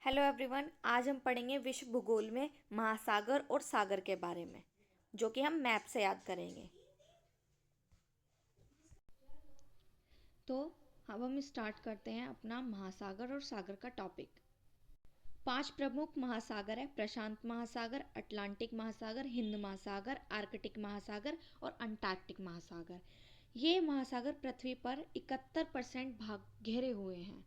Hello everyone. आज हम पढ़ेंगे विश्व भूगोल में महासागर और सागर के बारे में, जो कि हम मैप से याद करेंगे। तो अब हम स्टार्ट करते हैं अपना महासागर और सागर का टॉपिक। 5 प्रमुख महासागर है: प्रशांत महासागर, अटलांटिक महासागर, हिंद महासागर, आर्कटिक महासागर और अंटार्कटिक महासागर। ये महासागर पृथ्वी पर 71% भाग घेरे हुए हैं।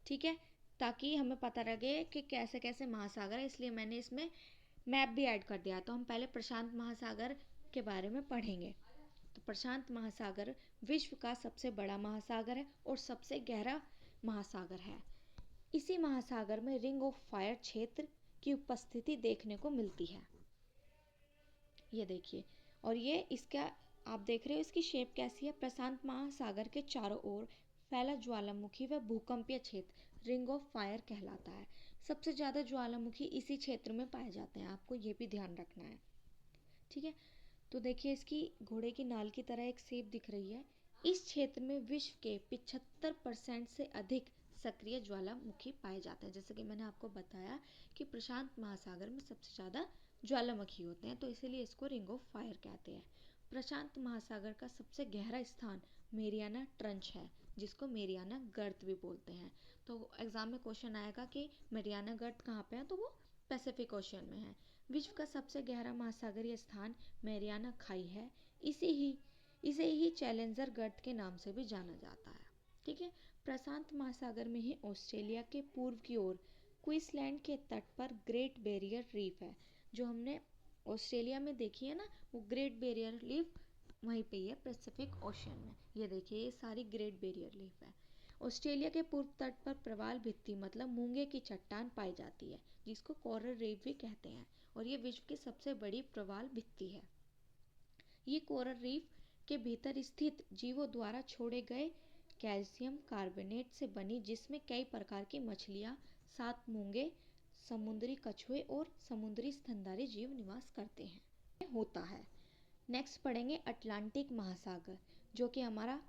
ठीक है, ताकि हमें पता लगे कि कैसे कैसे महासागर है, इसलिए मैंने इसमें मैप भी ऐड कर दिया। तो हम पहले प्रशांत महासागर के बारे में पढ़ेंगे। तो प्रशांत महासागर विश्व का सबसे बड़ा महासागर है और सबसे गहरा महासागर है। इसी महासागर में रिंग ऑफ फायर क्षेत्र की उपस्थिति देखने को मिलती है। ये देखिए, और ये इसका आप देख रहे हो इसकी शेप कैसी है। प्रशांत महासागर के चारों ओर फैला ज्वालामुखी व भूकंपीय क्षेत्र रिंग ऑफ फायर कहलाता है। सबसे ज़्यादा ज्वालामुखी इसी क्षेत्र में पाए जाते हैं, आपको ये भी ध्यान रखना है। ठीक है, तो देखिए इसकी घोड़े की नाल की तरह एक शेप दिख रही है। इस क्षेत्र में विश्व के 75% से अधिक सक्रिय ज्वालामुखी पाए जाते हैं। जैसे कि मैंने आपको बताया कि प्रशांत महासागर में सबसे ज़्यादा ज्वालामुखी होते हैं, तो इसीलिए इसको रिंग ऑफ फायर कहते हैं। प्रशांत महासागर का सबसे गहरा स्थान मेरियाना ट्रंच है, जिसको मेरियाना गर्त भी बोलते हैं। तो एग्जाम में क्वेश्चन आएगा कि मेरियाना गर्त कहाँ पे है, तो वो पैसिफिक ओशन में है। विश्व का सबसे गहरा महासागरीय स्थान मेरियाना खाई है। इसे ही चैलेंजर गर्त के नाम से भी जाना जाता है। ठीक है, प्रशांत महासागर में ही ऑस्ट्रेलिया के पूर्व की ओर क्वींसलैंड के तट पर ग्रेट बैरियर रीफ है। जो हमने ऑस्ट्रेलिया में देखी है ना, वो ग्रेट बैरियर रीफ वहीं पे ही है, पैसिफिक ओशन में। ये देखिए, ये सारी ग्रेट बैरियर रीफ है। ऑस्ट्रेलिया के पूर्व तट पर प्रवाल भित्ति मतलब मूंगे की चट्टान पाई जाती है, जिसको कोरल रीफ भी कहते हैं, और ये विश्व की सबसे बड़ी प्रवाल भित्ति है। ये कोरल रीफ के भीतर स्थित जीवों द्वारा छोड़े गए कैल्शियम कार्बोनेट से बनी, जिसमें कई प्रकार की मछलियाँ, 7 मूंगे, समुद्री कछुए और समुद्री स्तनधारी जीव निवास करते हैं होता है। नेक्स्ट पढ़ेंगे अटलांटिक महासागर, जो कि हमारा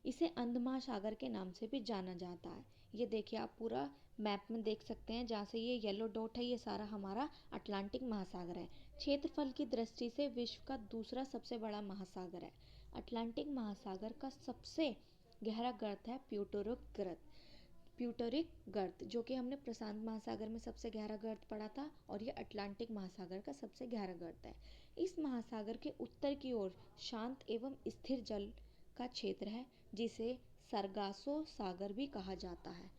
इसे अंध महासागर के नाम से भी जाना जाता है। ये देखिए, आप पूरा मैप में देख सकते हैं, जहाँ से ये येलो डॉट है ये सारा हमारा अटलांटिक महासागर है। क्षेत्रफल की दृष्टि से विश्व का दूसरा सबसे बड़ा महासागर है। अटलांटिक महासागर का सबसे गहरा गर्त है प्यूटोरिक गर्त, जो कि हमने प्रशांत महासागर में सबसे गहरा गर्त पढ़ा था, और ये अटलांटिक महासागर का सबसे गहरा गर्त है। इस महासागर के उत्तर की ओर शांत एवं स्थिर जल का क्षेत्र है, जिसे सरगासो सागर भी कहा जाता है।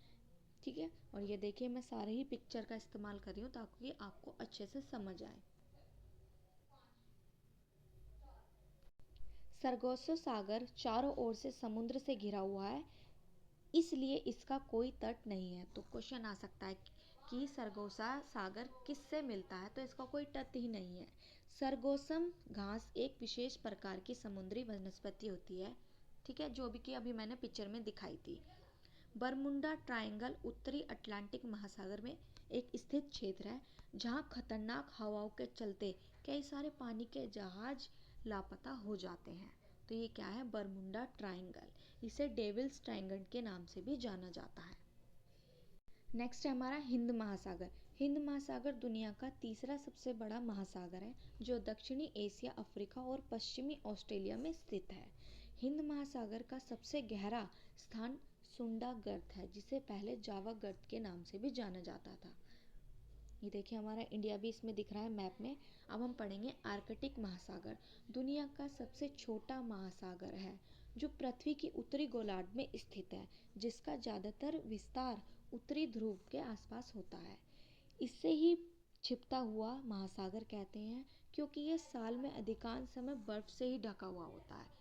ठीक है, और ये देखिए मैं सारे ही पिक्चर का इस्तेमाल कर रही हूँ ताकि आपको अच्छे से समझ आए। सरगोसो सागर चारों ओर से समुद्र से घिरा हुआ है, इसलिए इसका कोई तट नहीं है। तो क्वेश्चन आ सकता है कि सरगोसा सागर किससे मिलता है, तो इसका कोई तट ही नहीं है। सरगोसम घास एक विशेष प्रकार की समुद्री वनस्पति होती है। ठीक है, जो भी कि अभी मैंने पिक्चर में दिखाई थी। बरमुंडा ट्रायंगल उत्तरी अटलांटिक महासागर में एक स्थित क्षेत्र है, जहां खतरनाक हवाओं के चलते कई सारे पानी के जहाज लापता हो जाते हैं। तो ये क्या है, बरमुंडा ट्रायंगल। इसे डेविल्स ट्रायंगल के नाम से भी जाना जाता है। नेक्स्ट है हमारा हिंद महासागर। हिंद महासागर दुनिया का तीसरा सबसे बड़ा महासागर है, जो दक्षिणी एशिया, अफ्रीका और पश्चिमी ऑस्ट्रेलिया में स्थित है। हिंद महासागर का सबसे गहरा स्थान सुंडा गर्त है, जिसे पहले जावा गर्त के नाम से भी जाना जाता था। ये देखिए, हमारा इंडिया भी इसमें दिख रहा है मैप में। अब हम पढ़ेंगे आर्कटिक महासागर। दुनिया का सबसे छोटा महासागर है, जो पृथ्वी की उत्तरी गोलार्ध में स्थित है, जिसका ज़्यादातर विस्तार उत्तरी ध्रुव के आसपास होता है। इससे ही छिपता हुआ महासागर कहते हैं, क्योंकि यह साल में अधिकांश समय बर्फ से ही ढका हुआ होता है।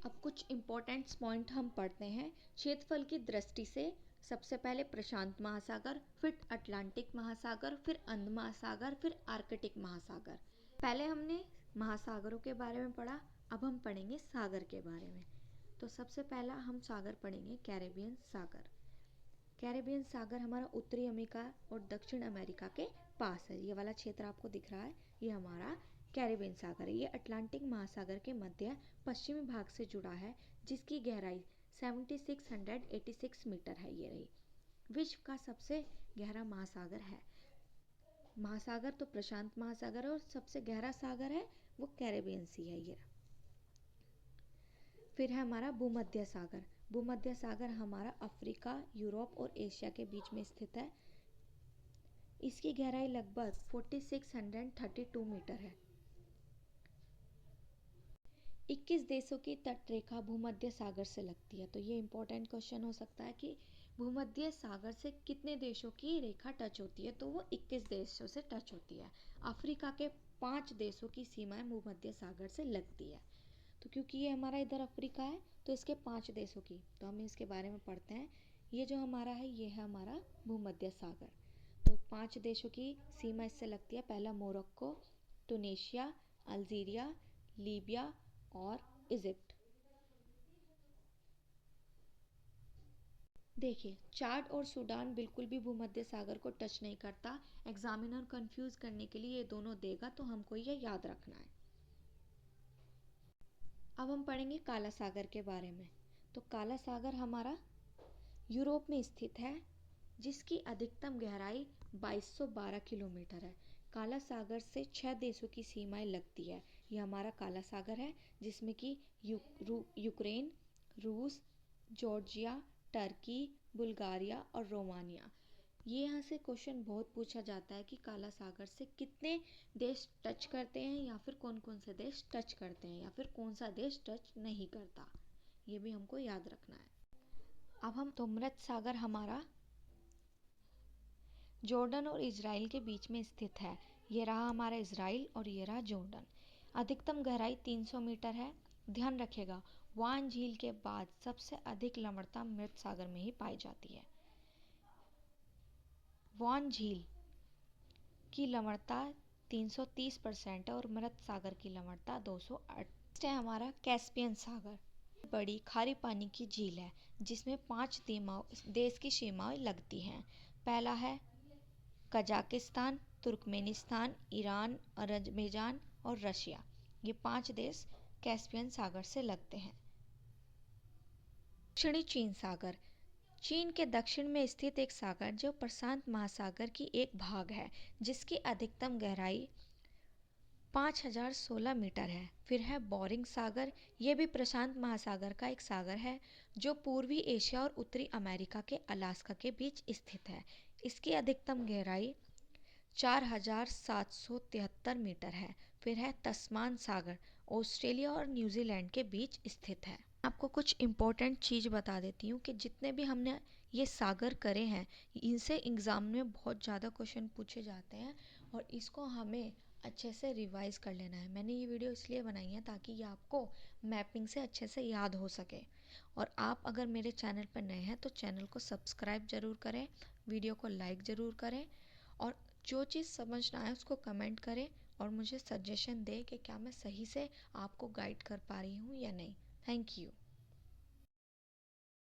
अब कुछ इम्पोर्टेंट पॉइंट हम पढ़ते हैं। क्षेत्रफल की दृष्टि से सबसे पहले प्रशांत महासागर, फिर अटलांटिक महासागर, फिर अंध महासागर, फिर आर्कटिक महासागर। पहले हमने महासागरों के बारे में पढ़ा, अब हम पढ़ेंगे सागर के बारे में। तो सबसे पहला हम सागर पढ़ेंगे कैरेबियन सागर। कैरेबियन सागर हमारा उत्तरी अमेरिका और दक्षिण अमेरिका के पास है। ये वाला क्षेत्र आपको दिख रहा है, ये हमारा कैरेबियन सागर है। ये अटलांटिक महासागर के मध्य पश्चिमी भाग से जुड़ा है, जिसकी गहराई 7686 मीटर है। ये रही। विश्व का सबसे गहरा महासागर है। महासागर तो प्रशांत महासागर है और सबसे गहरा सागर है वो कैरेबियन सी है ये। फिर है हमारा भूमध्य सागर। भूमध्य सागर हमारा अफ्रीका, यूरोप और एशिया के बीच में स्थित है। इसकी गहराई लगभग 4632 मीटर है। 21 देशों की तटरेखा भूमध्य सागर से लगती है। तो ये इंपॉर्टेंट क्वेश्चन हो सकता है कि भूमध्य सागर से कितने देशों की रेखा टच होती है, तो वो 21 देशों से टच होती है। अफ्रीका के 5 देशों की सीमाएं भूमध्य सागर से लगती है। तो क्योंकि ये हमारा इधर अफ्रीका है तो इसके 5 देशों की, तो हम इसके बारे में पढ़ते हैं। ये जो हमारा है ये है हमारा भूमध्य सागर। तो 5 देशों की सीमा इससे लगती है। पहला मोरक्को, टूनेशिया, अल्जीरिया, लीबिया और इजिप्ट। देखिए, चाड और सूडान बिल्कुल भी भूमध्य सागर को टच नहीं करता। एग्जामिनर कंफ्यूज करने के लिए ये दोनों देगा, तो हमको ये याद रखना है। अब हम पढ़ेंगे काला सागर के बारे में। तो काला सागर हमारा यूरोप में स्थित है, जिसकी अधिकतम गहराई 2212 किलोमीटर है। काला सागर से 6 देशों की सीमाएं लगती है। यह हमारा काला सागर है, जिसमें कि यूक्रेन, रूस, जॉर्जिया, टर्की, बुल्गारिया और रोमानिया। ये यहाँ से क्वेश्चन बहुत पूछा जाता है कि काला सागर से कितने देश टच करते हैं, या फिर कौन कौन से देश टच करते हैं, या फिर कौन सा देश टच नहीं करता। ये भी हमको याद रखना है। अब हम तो मृत सागर हमारा जॉर्डन और इजराइल के बीच में स्थित है। ये रहा हमारा इजराइल और ये रहा जॉर्डन। अधिकतम गहराई 300 मीटर है। ध्यान रखिएगा, वान झील के बाद सबसे अधिक लवणता मृत सागर में ही पाई जाती है। वान झील की लवणता 330% है और मृत सागर की लवणता 208 है। हमारा कैस्पियन सागर बड़ी खारे पानी की झील है, जिसमें 5 देश की सीमाएं लगती हैं। पहला है कजाकिस्तान, तुर्कमेनिस्तान, ईरान, अजरबैजान और रशिया। ये 5 देश कैस्पियन सागर से लगते हैं। दक्षिणी चीन सागर, चीन के दक्षिण में स्थित एक सागर जो प्रशांत महासागर की एक भाग है, जिसकी अधिकतम गहराई 5016 मीटर है। फिर है बोरिंग सागर। ये भी प्रशांत महासागर का एक सागर है, जो पूर्वी एशिया और उत्तरी अमेरिका के अलास्का के बीच स्थित है। इसकी अधिकतम गहराई 4773 मीटर है। फिर है तस्मान सागर, ऑस्ट्रेलिया और न्यूजीलैंड के बीच स्थित है। आपको कुछ इम्पोर्टेंट चीज़ बता देती हूँ कि जितने भी हमने ये सागर करे हैं, इनसे एग्ज़ाम में बहुत ज़्यादा क्वेश्चन पूछे जाते हैं और इसको हमें अच्छे से रिवाइज कर लेना है। मैंने ये वीडियो इसलिए बनाई है ताकि ये आपको मैपिंग से अच्छे से याद हो सके। और आप अगर मेरे चैनल पर नए हैं तो चैनल को सब्सक्राइब ज़रूर करें, वीडियो को लाइक ज़रूर करें, और जो चीज़ समझ ना आए उसको कमेंट करें और मुझे सजेशन दें कि क्या मैं सही से आपको गाइड कर पा रही हूँ या नहीं। Thank you.